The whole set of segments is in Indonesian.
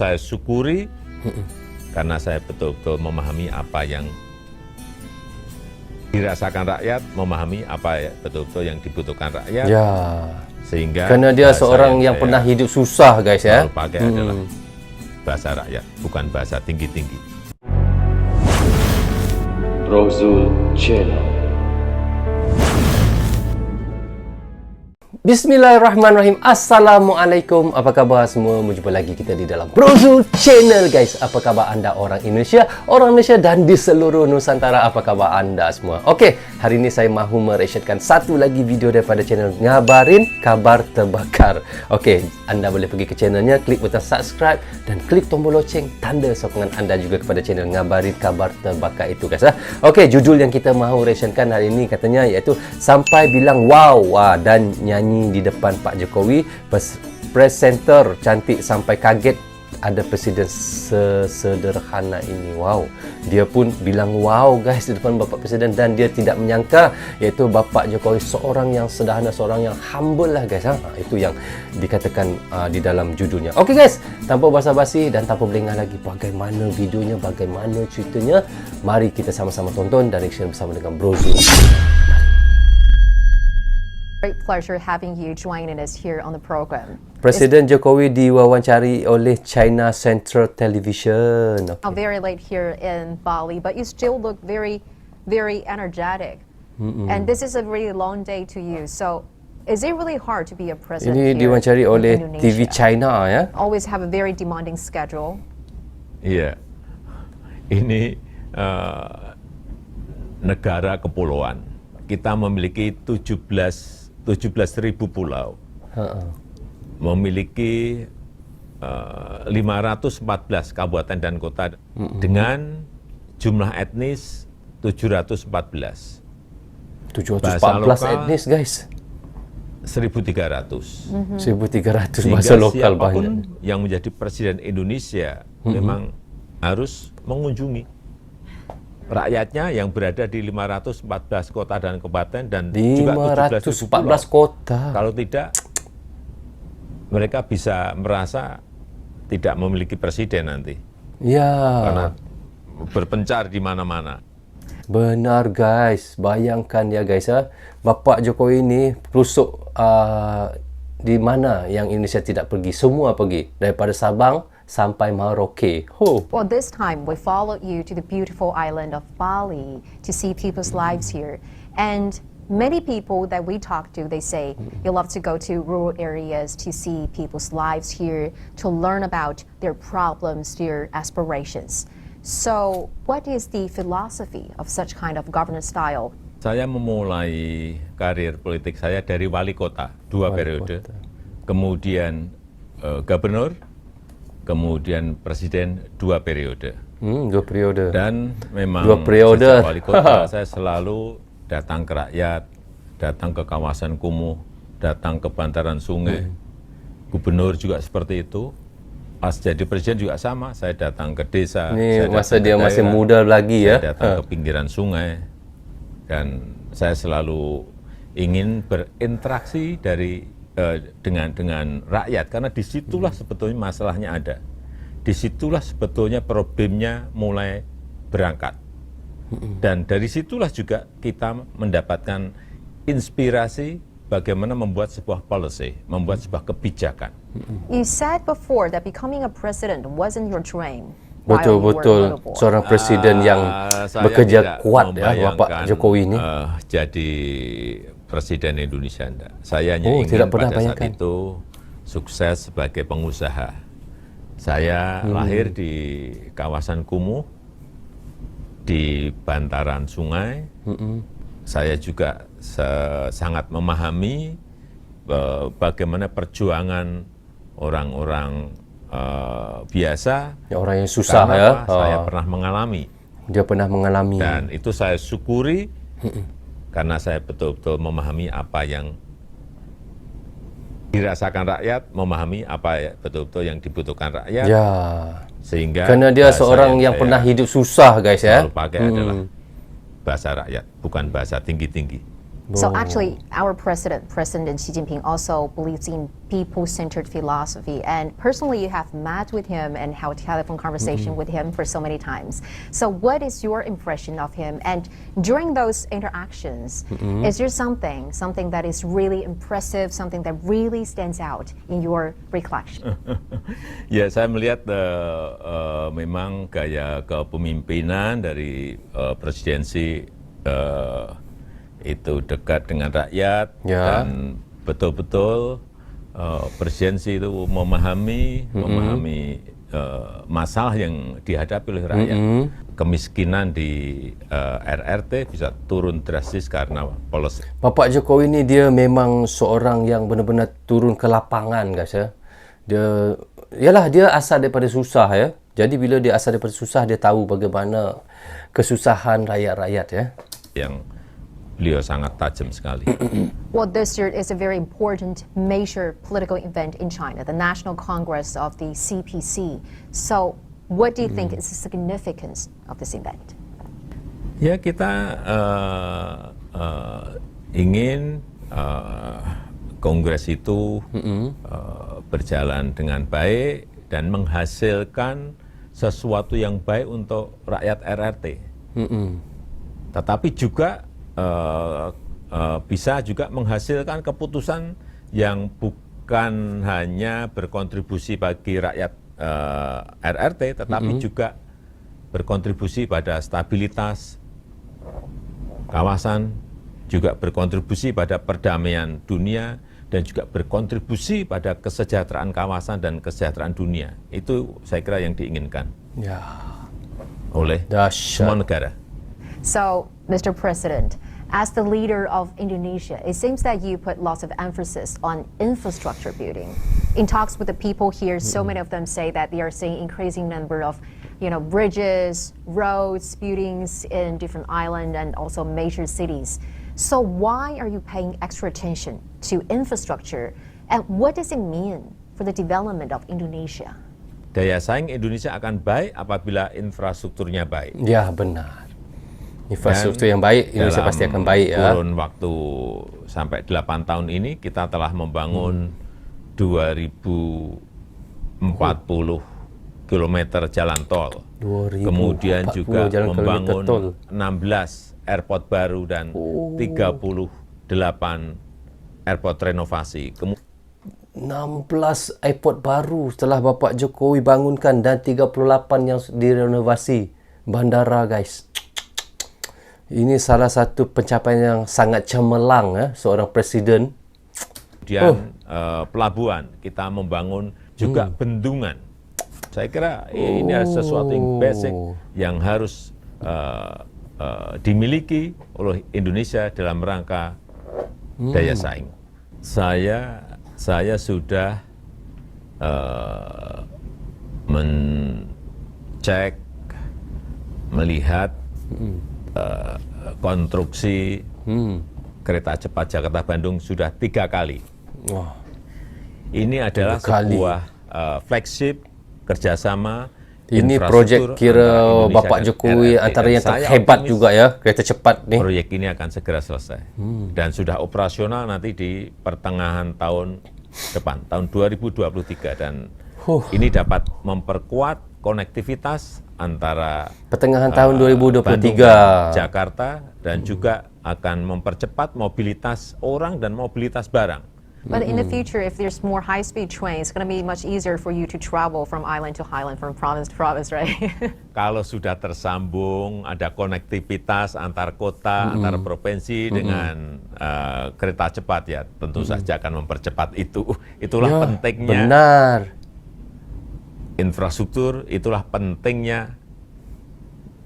saya syukuri karena saya betul-betul memahami apa yang dirasakan rakyat, memahami apa betul-betul yang dibutuhkan rakyat. Ya. Sehingga karena dia seorang yang pernah hidup susah, guys ya. Selalu pakai adalah bahasa rakyat, bukan bahasa tinggi-tinggi. Brozul Channel. Bismillahirrahmanirrahim. Assalamualaikum. Apa khabar semua? Berjumpa lagi kita di dalam Brozul Channel, guys. Apa khabar anda orang Indonesia, dan di seluruh Nusantara? Apa khabar anda semua? Okey, hari ini saya mahu mereaksikan satu lagi video daripada channel Ngabarin Kabar Terbakar. Okey, anda boleh pergi ke channelnya, klik butang subscribe dan klik tombol loceng, tanda sokongan anda juga kepada channel Ngabarin Kabar Terbakar itu, guys. Okey, judul yang kita mahu reaksikan hari ini katanya iaitu Sampai Bilang Wow, dan nyanyi di depan Pak Jokowi. Presenter cantik sampai kaget ada presiden sesederhana ini. Wow, dia pun bilang wow, guys, di depan Bapak Presiden, dan dia tidak menyangka iaitu Bapak Jokowi seorang yang sederhana, seorang yang humble lah, guys. Itu yang dikatakan di dalam judulnya. Okey, guys, tanpa basa-basi dan tanpa melengah lagi, bagaimana videonya, bagaimana ceritanya, mari kita sama-sama tonton dan reaction bersama dengan Brozul. Great pleasure having you joining us here on the program. Presiden Jokowi diwawancari oleh China Central Television. Okay. Very late here in Bali, but you still look very, very energetic. And this is a really long day to you. So, is it really hard to be a president Ini here diwawancari oleh in Indonesia? TV China, ya. Always have a very demanding schedule. Iya, ini negara kepulauan. Kita memiliki 17.000 pulau, memiliki 514 kabupaten dan kota dengan jumlah etnis 714. 714 etnis, guys. 1.300. 1.300 Sehingga bahasa lokal siapapun banyak. yang menjadi presiden Indonesia memang harus mengunjungi rakyatnya yang berada di 514 kota dan kabupaten dan juga 17.000 pulau. kota. Kalau tidak, mereka bisa merasa tidak memiliki presiden nanti. Ya. Karena berpencar di mana-mana. Benar, guys. Bayangkan ya, guys, Bapak Jokowi ini pelosok di mana yang Indonesia tidak pergi. Semua pergi. Daripada Sabang sampai Merauke. Well, this time we followed you to the beautiful island of Bali to see people's lives here. And many people that we talk to, they say you love to go to rural areas to see people's lives here, to learn about their problems, their aspirations. So, what is the philosophy of such kind of governance style? Saya memulai karir politik saya dari wali kota, 2 periode. Kemudian gubernur, kemudian presiden 2 periode. 2 periode. Dan memang 2 periode. sejak wali kota saya selalu datang ke rakyat, datang ke kawasan kumuh, datang ke bantaran sungai. Gubernur juga seperti itu. Pas jadi presiden juga sama, saya datang ke desa. Ini masa dia daerah, masih muda lagi, ya. Saya datang ke pinggiran sungai. Dan saya selalu ingin berinteraksi dengan rakyat, karena disitulah sebetulnya masalahnya ada. Disitulah sebetulnya problemnya mulai berangkat. Dan dari situlah juga kita mendapatkan inspirasi bagaimana membuat sebuah policy, membuat sebuah kebijakan. You said before that becoming a president wasn't your dream. Betul-betul, seorang presiden yang bekerja kuat, ya, Bapak Jokowi ini. Jadi presiden Indonesia, enggak. Saya hanya ingin tidak pernah pada saat bayangkan itu sukses sebagai pengusaha. Saya lahir di kawasan kumuh, di bantaran sungai. Saya juga sangat memahami bagaimana perjuangan orang-orang biasa, ya, orang yang susah, ya. Saya pernah mengalami. Dia pernah mengalami. Dan itu saya syukuri karena saya betul-betul memahami apa yang dirasakan rakyat, memahami apa betul-betul yang dibutuhkan rakyat. Ya. Sehingga karena dia seorang yang pernah hidup susah, guys, ya. Selalu pakai adalah bahasa rakyat, bukan bahasa tinggi-tinggi. So actually, our President Xi Jinping, also believes in people-centered philosophy. And personally, you have met with him and held telephone conversation with him for so many times. So what is your impression of him? And during those interactions, is there something that is really impressive, something that really stands out in your recollection? Ya, saya melihat memang gaya kepemimpinan dari presidensi itu dekat dengan rakyat dan betul-betul presidensi itu memahami masalah yang dihadapi oleh rakyat. Kemiskinan di RRT bisa turun drastis karena policy. Bapak Jokowi ni dia memang seorang yang benar-benar turun ke lapangan, guys ya. Dia asal daripada susah ya. Jadi bila dia asal daripada susah, dia tahu bagaimana kesusahan rakyat-rakyat ya. Yang beliau sangat tajam sekali. Well, this year is a very important major political event in China, the National Congress of the CPC. So, what do you think is the significance of this event? Ya, kita ingin kongres itu berjalan dengan baik dan menghasilkan sesuatu yang baik untuk rakyat RRT. Tetapi juga bisa juga menghasilkan keputusan yang bukan hanya berkontribusi bagi rakyat RRT, tetapi juga berkontribusi pada stabilitas kawasan, juga berkontribusi pada perdamaian dunia, dan juga berkontribusi pada kesejahteraan kawasan dan kesejahteraan dunia. Itu saya kira yang diinginkan oleh semua negara. So, Mr. President, as the leader of Indonesia, it seems that you put lots of emphasis on infrastructure building. In talks with the people here, so many of them say that they are seeing increasing number of, bridges, roads, buildings in different islands and also major cities. So why are you paying extra attention to infrastructure, and what does it mean for the development of Indonesia? Daya saing Indonesia akan baik apabila infrastrukturnya baik. Ya, benar. Infrastruktur yang baik, Indonesia pasti akan baik ya. Dalam kurun waktu sampai 8 tahun ini kita telah membangun 2040 km jalan tol. Kemudian juga membangun 16 airport baru dan 38 airport renovasi. 16 airport baru setelah Bapak Jokowi bangunkan dan 38 yang direnovasi bandara, guys. Ini salah satu pencapaian yang sangat cemerlang seorang presiden. Kemudian pelabuhan, kita membangun juga bendungan. Saya kira ini adalah sesuatu yang basic yang harus dimiliki oleh Indonesia dalam rangka daya saing. Saya sudah melihat konstruksi kereta cepat Jakarta-Bandung sudah 3 kali. Ini adalah sebuah flagship kerjasama. Ini proyek kira Bapak Jokowi antara yang terhebat juga ya, kereta cepat nih. Proyek ini akan segera selesai dan sudah operasional nanti di pertengahan tahun depan, tahun 2023, dan ini dapat memperkuat konektivitas antara pertengahan tahun 2023 Bandung dan Jakarta, dan juga akan mempercepat mobilitas orang dan mobilitas barang. But in the future, if there's more high-speed trains, it's going to be much easier for you to travel from island to island, from province to province, right? Kalau sudah tersambung, ada konektivitas antar kota, antar provinsi dengan kereta cepat, ya tentu saja akan mempercepat itu. Itulah pentingnya. Benar. Infrastruktur, itulah pentingnya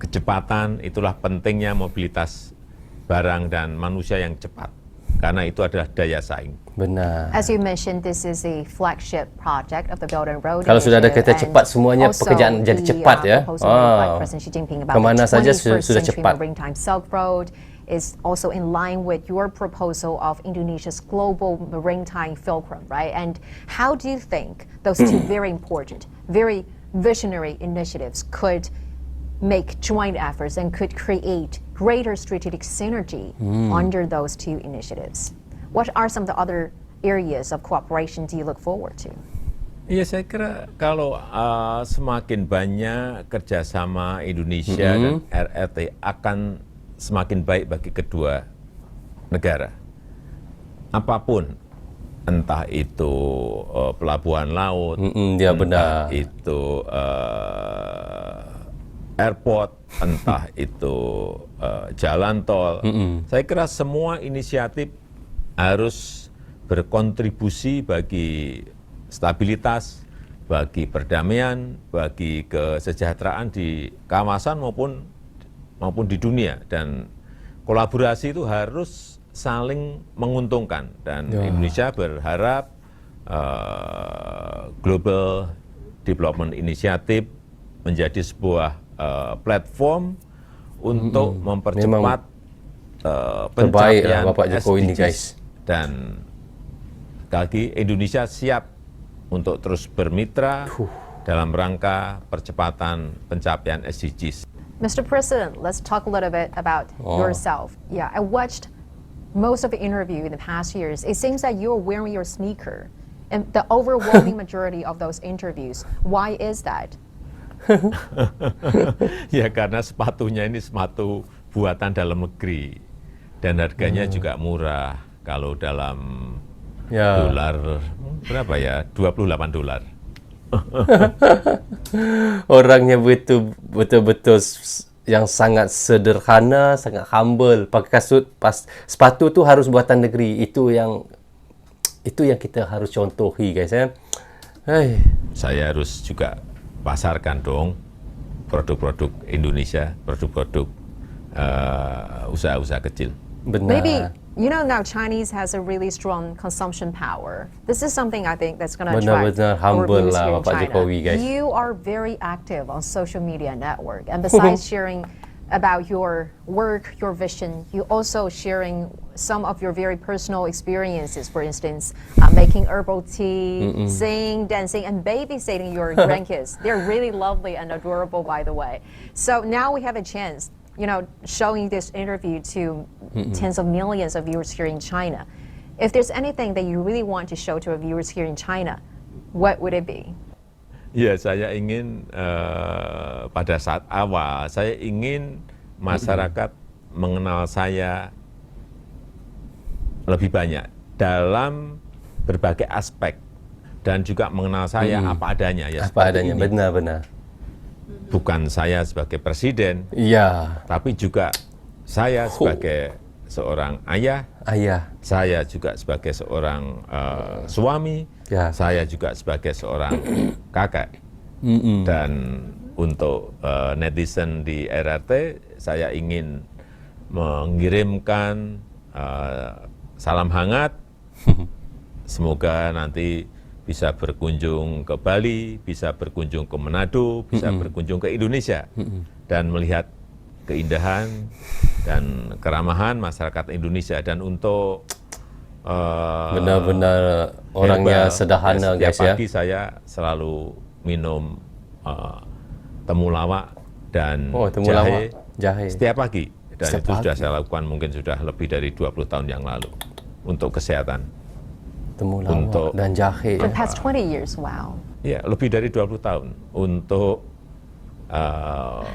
kecepatan, itulah pentingnya mobilitas barang dan manusia yang cepat. Karena itu adalah daya saing. Benar. As you mentioned, this is a flagship project of the Belt and Road. Kalau sudah ada kereta cepat, semuanya pekerjaan jadi cepat ya. Kemana saja sudah cepat. Silk Road is also in line with your proposal of Indonesia's global maritime fulcrum, right? And how do you think those two very important, very visionary initiatives could make joint efforts and could create greater strategic synergy under those two initiatives? What are some of the other areas of cooperation do you look forward to? Iya, saya kira kalau semakin banyak kerjasama Indonesia dan RRT akan semakin baik bagi kedua negara. Apapun, entah itu pelabuhan laut, ya entah benar. itu airport, entah itu jalan tol. Saya kira semua inisiatif harus berkontribusi bagi stabilitas, bagi perdamaian, bagi kesejahteraan di kawasan maupun di dunia, dan kolaborasi itu harus saling menguntungkan, dan Indonesia berharap Global Development Initiative menjadi sebuah platform untuk mempercepat Terbaik pencapaian Bapak Jokowi ini, SDGs. guys. Dan sekali lagi Indonesia siap untuk terus bermitra dalam rangka percepatan pencapaian SDGs. Mr. President, let's talk a little bit about yourself. Yeah, I watched most of the interview in the past years. It seems that you're wearing your sneaker in the overwhelming majority of those interviews. Why is that? Ya karena sepatunya ini sepatu buatan dalam negeri dan harganya juga murah. Kalau dalam dolar berapa ya? $28. Orangnya betul-betul yang sangat sederhana, sangat humble. Pakai sepatu tu harus buatan negeri. Itu yang kita harus contohi, guys. Saya harus juga pasarkan dong produk-produk Indonesia, produk-produk usaha-usaha kecil. Benar. Maybe, you know, now Chinese has a really strong consumption power. This is something I think that's going to attract Benar-benar more humble viewers lah here in Bapak China. Jokowi, guys. You are very active on social media network, and besides sharing about your work, your vision, you also sharing some of your very personal experiences. For instance, making herbal tea, singing, dancing, and babysitting your grandkids. They're really lovely and adorable, by the way. So now we have a chance, you know, showing this interview to tens of millions of viewers here in China. If there's anything that you really want to show to our viewers here in China, what would it be? Ya, saya ingin pada saat awal, saya ingin masyarakat mengenal saya lebih banyak dalam berbagai aspek dan juga mengenal saya apa adanya. Ya, Apa adanya, ini. benar-benar. Bukan saya sebagai presiden, Ya, tapi juga saya sebagai seorang ayah, saya juga sebagai seorang suami, Ya. saya juga sebagai seorang kakak. Dan untuk netizen di RRT, saya ingin mengirimkan salam hangat. Semoga nanti bisa berkunjung ke Bali, bisa berkunjung ke Manado, bisa berkunjung ke Indonesia, dan melihat keindahan dan keramahan masyarakat Indonesia. Dan untuk benar-benar orangnya herbal, sederhana, setiap guys, ya. pagi saya selalu minum temulawak dan temulawak, jahe. setiap pagi. Dan Setiap itu pagi. sudah saya lakukan mungkin sudah lebih dari 20 tahun yang lalu untuk kesehatan. Temulawak Untuk dan jahe. For the past 20 years, wow. Ya, lebih dari 20 tahun untuk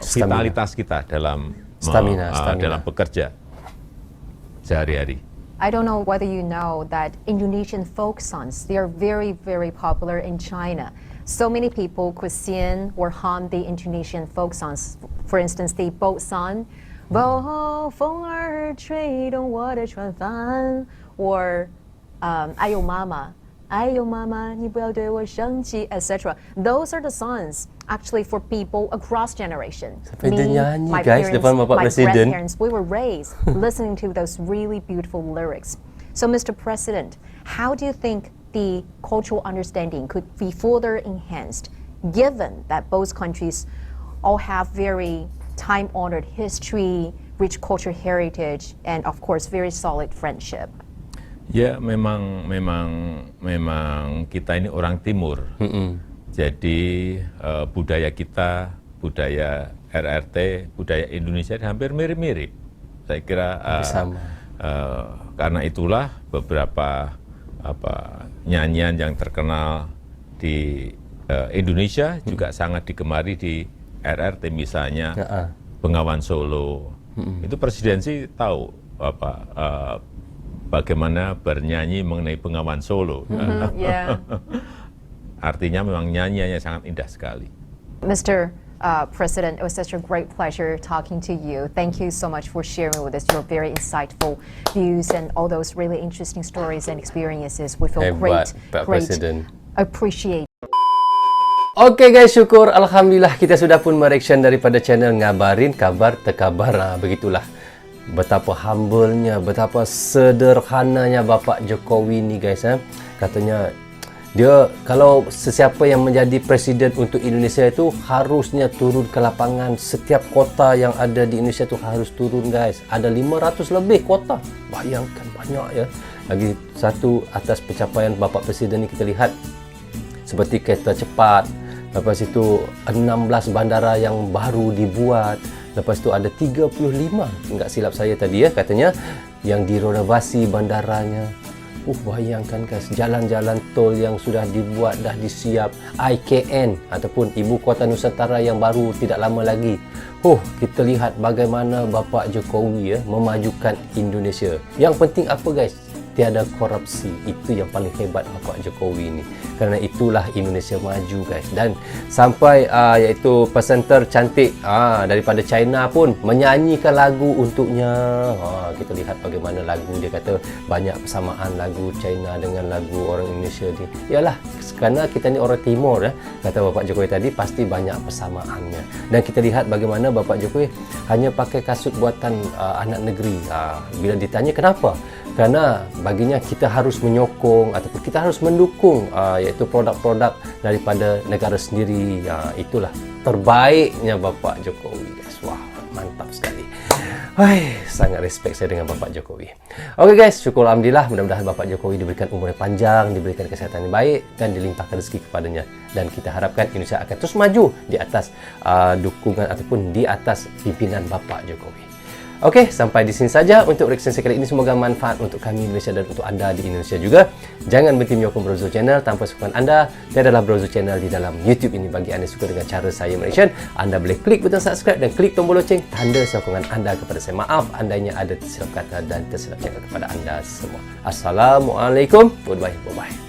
vitalitas kita dalam Stamina. dalam bekerja sehari-hari. I don't know whether you know that Indonesian folk songs, they are very, very popular in China. So many people cuisine or hum the Indonesian folk songs. For instance, the boat song, 风儿吹动我的船帆, or 哎呦妈妈你不要对我生气, etc. Those are the songs actually for people across generation. Sampai dia nyanyi, my guys, parents, depan Bapak my Presiden. grandparents, we were raised listening to those really beautiful lyrics. So, Mr. President, how do you think the cultural understanding could be further enhanced, given that both countries all have very time-honored history, rich cultural heritage, and of course, very solid friendship? Ya, memang kita ini orang timur. Jadi budaya kita budaya RRT, budaya Indonesia hampir mirip-mirip. Saya kira Sama. karena itulah beberapa nyanyian yang terkenal di Indonesia juga sangat digemari di RRT, misalnya Bengawan Solo. Itu presidensi tahu bagaimana bernyanyi mengenai Bengawan Solo. Yeah. Artinya memang nyanyiannya sangat indah sekali. Mr. President, it was such a great pleasure talking to you. Thank you so much for sharing with us your very insightful views and all those really interesting stories and experiences. We feel Hebat, Pak great, Presiden. appreciate. Oke guys, syukur Alhamdulillah kita sudah pun mereaction daripada channel Ngabarin Kabar Terkabar. Begitulah betapa humble-nya, betapa sederhananya Bapak Jokowi ni guys. Katanya dia kalau sesiapa yang menjadi presiden untuk Indonesia itu harusnya turun ke lapangan. Setiap kota yang ada di Indonesia itu harus turun guys. Ada 500 lebih kota. Bayangkan banyak ya. Lagi satu atas pencapaian Bapak Presiden ni kita lihat seperti kereta cepat. Lepas itu 16 bandara yang baru dibuat. Lepas itu ada 35, enggak silap saya tadi ya, katanya yang direnovasi bandaranya. Bayangkan guys, jalan-jalan tol yang sudah dibuat, dah disiap. IKN ataupun Ibu Kota Nusantara yang baru tidak lama lagi. Kita lihat bagaimana Bapak Jokowi ya memajukan Indonesia. Yang penting apa guys? Tiada korupsi. Itu yang paling hebat Bapak Jokowi ini. Kerana itulah Indonesia maju guys. Dan sampai iaitu presenter cantik daripada China pun menyanyikan lagu untuknya. Kita lihat bagaimana lagu dia kata banyak persamaan lagu China dengan lagu orang Indonesia ni. Yalah, kerana kita ni orang timur ya, kata Bapak Jokowi tadi, pasti banyak persamaannya. Dan kita lihat bagaimana Bapak Jokowi hanya pakai kasut buatan anak negeri. Bila ditanya kenapa? Kerana baginya kita harus menyokong ataupun kita harus mendukung iaitu produk-produk daripada negara sendiri. Itulah terbaiknya Bapak Jokowi guys. Wah, mantap sekali. Sangat respect saya dengan Bapak Jokowi. Oke guys, syukur Alhamdulillah. Mudah-mudahan Bapak Jokowi diberikan umur yang panjang, diberikan kesihatan yang baik dan dilimpahkan rezeki kepadanya. Dan kita harapkan Indonesia akan terus maju di atas dukungan ataupun di atas pimpinan Bapak Jokowi. Oke, sampai di sini saja untuk reaction saya kali ini. Semoga manfaat untuk kami Indonesia dan untuk anda di Indonesia juga. Jangan berhenti menyokong Brozo Channel. Tanpa sokongan anda, tiada adalah Brozo Channel di dalam YouTube ini. Bagi anda suka dengan cara saya mereaction, anda boleh klik butang subscribe dan klik tombol loceng, tanda sokongan anda kepada saya. Maaf andainya ada tersilap kata dan tersilap cakap kepada anda semua. Assalamualaikum. Goodbye. Bye-bye.